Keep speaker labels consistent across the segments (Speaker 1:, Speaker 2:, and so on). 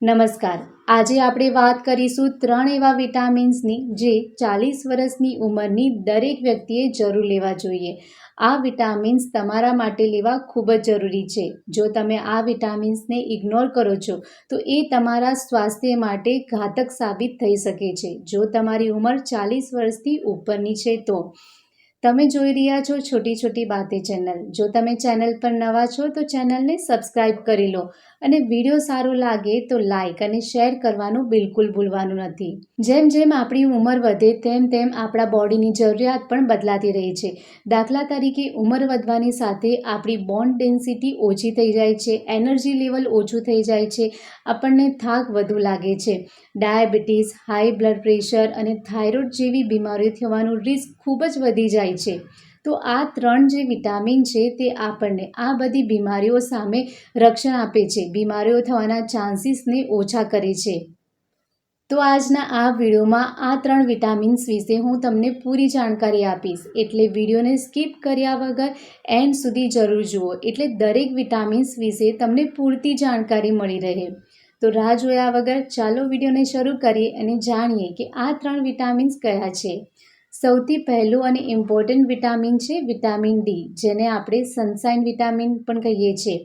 Speaker 1: નમસ્કાર. આજે આપણે વાત કરીશું 3 એવા વિટામિન્સની જે 40 વર્ષની ઉંમરની દરેક વ્યક્તિએ જરૂર લેવા જોઈએ. આ વિટામિન્સ તમારા માટે લેવા ખૂબ જ જરૂરી છે. જો તમે આ વિટામિન્સને ઇગ્નોર કરો છો તો એ તમારા સ્વાસ્થ્ય માટે ઘાતક સાબિત થઈ શકે છે. જો તમારી ઉંમર 40 વર્ષથી ઉપરની છે તો તમે જોઈ રહ્યા છો છોટી છોટી બાતે ચેનલ. જો તમે ચેનલ પર નવા છો તો ચેનલને સબસ્ક્રાઈબ કરી લો અને વિડીયો સારો લાગે તો લાઈક અને શેર કરવાનું બિલકુલ ભૂલવાનું નથી. જેમ જેમ આપણી ઉંમર વધે તેમ તેમ આપણા બોડીની જરૂરિયાત પણ બદલાતી રહી છે. દાખલા તરીકે ઉંમર વધવાની સાથે આપણી બોન ડેન્સિટી ઓછી થઈ જાય છે, એનર્જી લેવલ ઓછું થઈ જાય છે, આપણને થાક વધુ લાગે છે. ડાયાબિટીસ, હાઈ બ્લડ પ્રેશર અને થાઇરોઇડ જેવી બીમારીઓ થવાનું રિસ્ક ખૂબ જ વધી જાય છે. તો આ 3 જે વિટામિન છે તે આપણને આ બધી બીમારીઓ સામે રક્ષણ આપે છે, બીમારીઓ થવાના ચાન્સીસને ઓછા કરે છે. તો આજના આ વિડીયોમાં આ 3 વિટામિન્સ વિશે હું તમને પૂરી જાણકારી આપીશ, એટલે વિડીયોને સ્કીપ કર્યા વગર એન્ડ સુધી જરૂર જુઓ, એટલે દરેક વિટામિન્સ વિશે તમને પૂરતી જાણકારી મળી રહે. તો રાહ જોયા વગર ચાલો વિડીયોને શરૂ કરીએ અને જાણીએ કે આ 3 વિટામિન્સ કયા છે. સૌથી પહેલું અને ઇમ્પોર્ટન્ટ વિટામિન છે વિટામિન ડી, જેને આપણે સનશાઇન વિટામિન પણ કહીએ છીએ.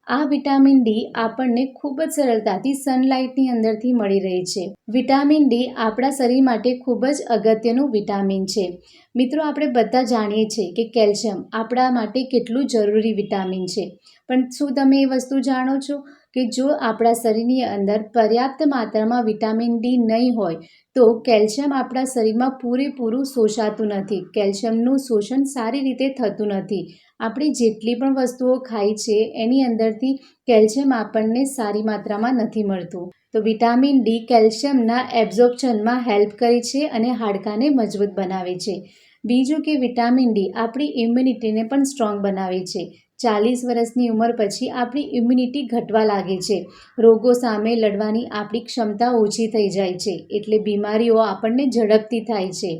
Speaker 1: આ વિટામિન ડી આપણને ખૂબ જ સરળતાથી સનલાઇટની અંદરથી મળી રહે છે. વિટામિન ડી આપણા શરીર માટે ખૂબ જ અગત્યનું વિટામિન છે. મિત્રો, આપણે બધા જાણીએ છીએ કે કેલ્શિયમ આપણા માટે કેટલું જરૂરી વિટામિન છે, પણ શું તમે એ વસ્તુ જાણો છો કે જો આપણા શરીરની અંદર પર્યાપ્ત માત્રામાં વિટામિન ડી નહીં હોય તો કેલ્શિયમ આપણા શરીરમાં પૂરેપૂરું શોષાતું નથી. કેલ્શિયમનું શોષણ સારી રીતે થતું નથી. આપણે જેટલી પણ વસ્તુઓ ખાઈ છે એની અંદરથી કેલ્શિયમ આપણને સારી માત્રામાં નથી મળતું. તો વિટામિન ડી કેલ્શિયમના એબ્ઝોર્પ્શનમાં હેલ્પ કરે છે અને હાડકાને મજબૂત બનાવે છે. બીજું કે વિટામિન ડી આપણી ઇમ્યુનિટીને પણ સ્ટ્રોંગ બનાવે છે. 40 વર્ષની ઉંમર પછી આપણી ઇમ્યુનિટી ઘટવા લાગે છે. રોગો સામે લડવાની આપણી ક્ષમતા ઓછી થઈ જાય છે, એટલે બીમારીઓ આપણને ઝડપથી થાય છે.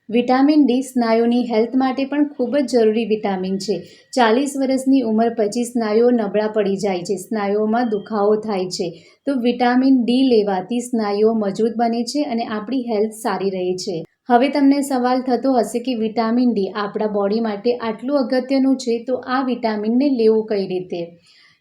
Speaker 1: વિટામિન ડી સ્નાયુની હેલ્થ માટે પણ ખૂબ જ જરૂરી વિટામિન છે. 40 વર્ષની ઉંમર પછી સ્નાયુઓ નબળા પડી જાય છે, સ્નાયુઓમાં દુખાવો થાય છે. તો વિટામિન ડી લેવાથી સ્નાયુઓ મજબૂત બને છે અને આપણી હેલ્થ સારી રહે છે. હવે તમને સવાલ થતો હશે કે વિટામિન ડી આપણા બોડી માટે આટલું અગત્યનું છે તો આ વિટામિનને લેવું કઈ રીતે?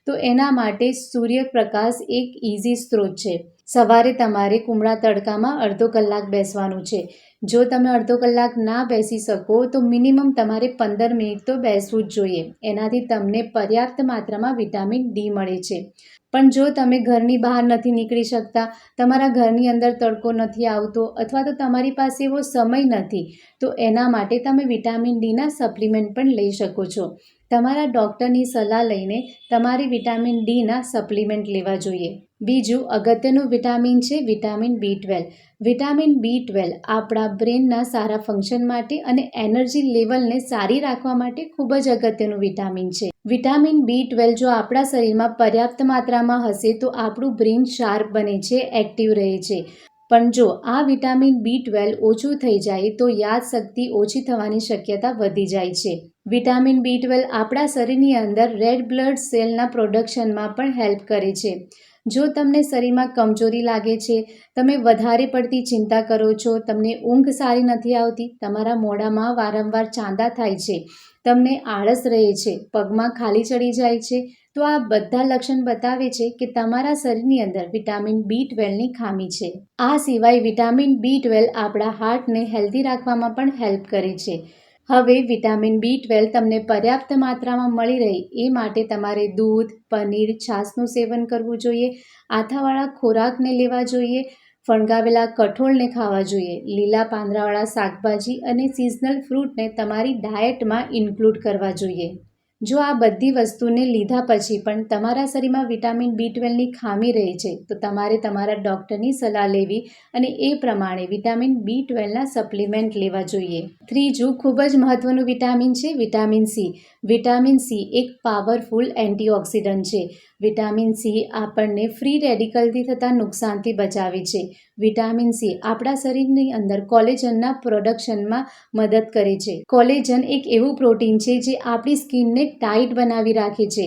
Speaker 1: તો એના માટે સૂર્યપ્રકાશ એક ઇઝી સ્ત્રોત છે. સવારે તમારે કુમળા તડકામાં અડધો કલાક બેસવાનું છે. જો તમે અડધો કલાક ના બેસી શકો તો મિનિમમ તમારે 15 મિનિટ તો બેસવું જ જોઈએ. એનાથી તમને પર્યાપ્ત માત્રામાં વિટામિન ડી મળે છે. પણ જો તમે ઘરની બહાર નથી નીકળી શકતા, તમારા ઘરની અંદર તડકો નથી આવતો અથવા તો તમારી પાસે એવો સમય નથી, તો એના માટે તમે વિટામિન ડીના સપ્લિમેન્ટ પણ લઈ શકો છો. તમારા ડૉક્ટરની સલાહ લઈને તમારે વિટામિન ડીના સપ્લિમેન્ટ લેવા જોઈએ. બીજું અગત્યનું વિટામિન છે વિટામિન બી12. વિટામિન બી12 આપણા બ્રેનના સારા ફંક્શન માટે અને એનર્જી લેવલને સારી રાખવા માટે ખૂબ જ અગત્યનું વિટામિન છે. વિટામિન બી12 જો આપણા શરીરમાં પર્યાપ્ત માત્રામાં હશે તો આપણું બ્રેન શાર્પ બને છે, એક્ટિવ રહે છે. પણ જો આ વિટામિન બી12 ઓછું થઈ જાય તો યાદશક્તિ ઓછી થવાની શક્યતા વધી જાય છે. વિટામિન બી12 આપણા શરીરની અંદર રેડ બ્લડ સેલના પ્રોડક્શનમાં પણ હેલ્પ કરે છે. જો તમને શરીરમાં કમજોરી લાગે છે, તમે વધારે પડતી ચિંતા કરો છો, તમને ઊંઘ સારી નથી આવતી, તમારા મોઢામાં વારંવાર ચાંદા થાય છે, તમને આળસ રહે છે, પગમાં ખાલી ચડી જાય છે, તો આ બધા લક્ષણ બતાવે છે કે તમારા શરીરની અંદર વિટામિન બી12ની ખામી છે. આ સિવાય વિટામિન બી12 આપણા હાર્ટને હેલ્ધી રાખવામાં પણ હેલ્પ કરે છે. હવે વિટામિન બી12 તમને પર્યાપ્ત માત્રામાં મળી રહે એ માટે તમારે દૂધ, પનીર, છાશનું સેવન કરવું જોઈએ, આથાવાળા ખોરાકને લેવા જોઈએ, ફણગાવેલા કઠોળને ખાવા જોઈએ, લીલા પાંદડાવાળા શાકભાજી અને સિઝનલ ફ્રૂટને તમારી ડાયટમાં ઇન્ક્લુડ કરવા જોઈએ. જો આ બધી વસ્તુને લીધા પછી પણ તમારા શરીરમાં વિટામિન બી12ની ખામી રહે છે તો તમારે તમારા ડૉક્ટરની સલાહ લેવી અને એ પ્રમાણે વિટામિન બી12ના સપ્લિમેન્ટ લેવા જોઈએ. ત્રીજું ખૂબ જ મહત્વનું વિટામિન છે વિટામિન સી. વિટામિન સી એક પાવરફુલ એન્ટીઓક્સિડન્ટ છે. વિટામિન સી આપણને ફ્રી રેડિકલથી થતા નુકસાનથી બચાવે છે. વિટામિન સી આપણા શરીરની અંદર કોલેજનના પ્રોડક્શનમાં મદદ કરે છે. કોલેજન એક એવું પ્રોટીન છે જે આપણી સ્કિનને ટાઈટ બનાવી રાખે છે,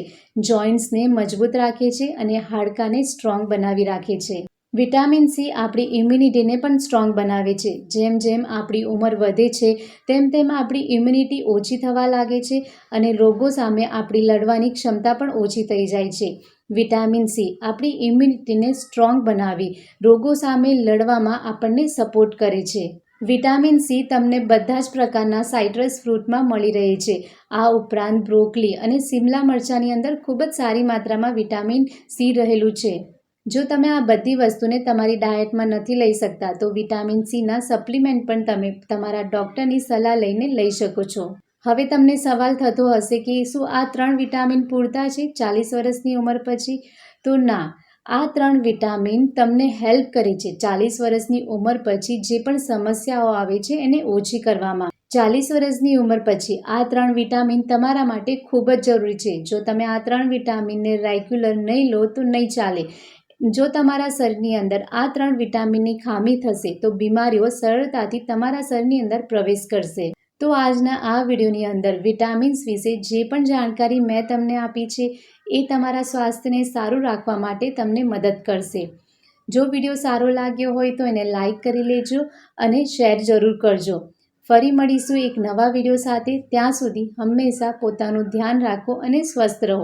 Speaker 1: જોઇન્ટ્સને મજબૂત રાખે છે અને હાડકાને સ્ટ્રોંગ બનાવી રાખે છે. વિટામિન સી આપણી ઇમ્યુનિટીને પણ સ્ટ્રોંગ બનાવે છે. જેમ જેમ આપણી ઉંમર વધે છે તેમ તેમ આપણી ઇમ્યુનિટી ઓછી થવા લાગે છે અને રોગો સામે આપણી લડવાની ક્ષમતા પણ ઓછી થઈ જાય છે. વિટામિન સી આપણી ઇમ્યુનિટીને સ્ટ્રોંગ બનાવી રોગો સામે લડવામાં આપણને સપોર્ટ કરે છે. વિટામિન સી તમને બધા જ પ્રકારના સાઇટ્રસ ફ્રૂટમાં મળી રહે છે. આ ઉપરાંત બ્રોકલી અને સિમલા મરચાંની અંદર ખૂબ જ સારી માત્રામાં વિટામિન સી રહેલું છે. જો તમે આ બધી વસ્તુને તમારી ડાયટમાં નથી લઈ શકતા તો વિટામિન સીના સપ્લિમેન્ટ પણ તમે તમારા ડૉક્ટરની સલાહ લઈને લઈ શકો છો. હવે તમને સવાલ થતો હશે કે શું આ 3 વિટામિન પૂરતા છે 40 વર્ષની ઉંમર પછી? તો ના, આ 3 વિટામિન તમને હેલ્પ કરે છે 40 વર્ષની ઉંમર પછી જે પણ સમસ્યાઓ આવે છે એને ઓછી કરવામાં. 40 વર્ષની ઉંમર પછી આ 3 વિટામિન તમારા માટે ખૂબ જ જરૂરી છે. જો તમે આ 3 વિટામિનને રેગ્યુલર નહીં લો તો નહીં ચાલે. જો તમારા શરીરની અંદર આ 3 વિટામિનની ખામી થશે તો બીમારીઓ સરળતાથી તમારા શરીરની અંદર પ્રવેશ કરશે. તો આજના આ વિડીયોની અંદર વિટામિન્સ વિશે જે પણ જાણકારી મેં તમને આપી છે એ તમારા સ્વાસ્થ્યને સારું રાખવા માટે તમને મદદ કરશે. જો વિડીયો સારો લાગ્યો હોય તો એને લાઈક કરી લેજો અને શેર જરૂર કરજો. ફરી મળીશું એક નવા વિડીયો સાથે. ત્યાં સુધી હંમેશા પોતાનું ધ્યાન રાખો અને સ્વસ્થ રહો.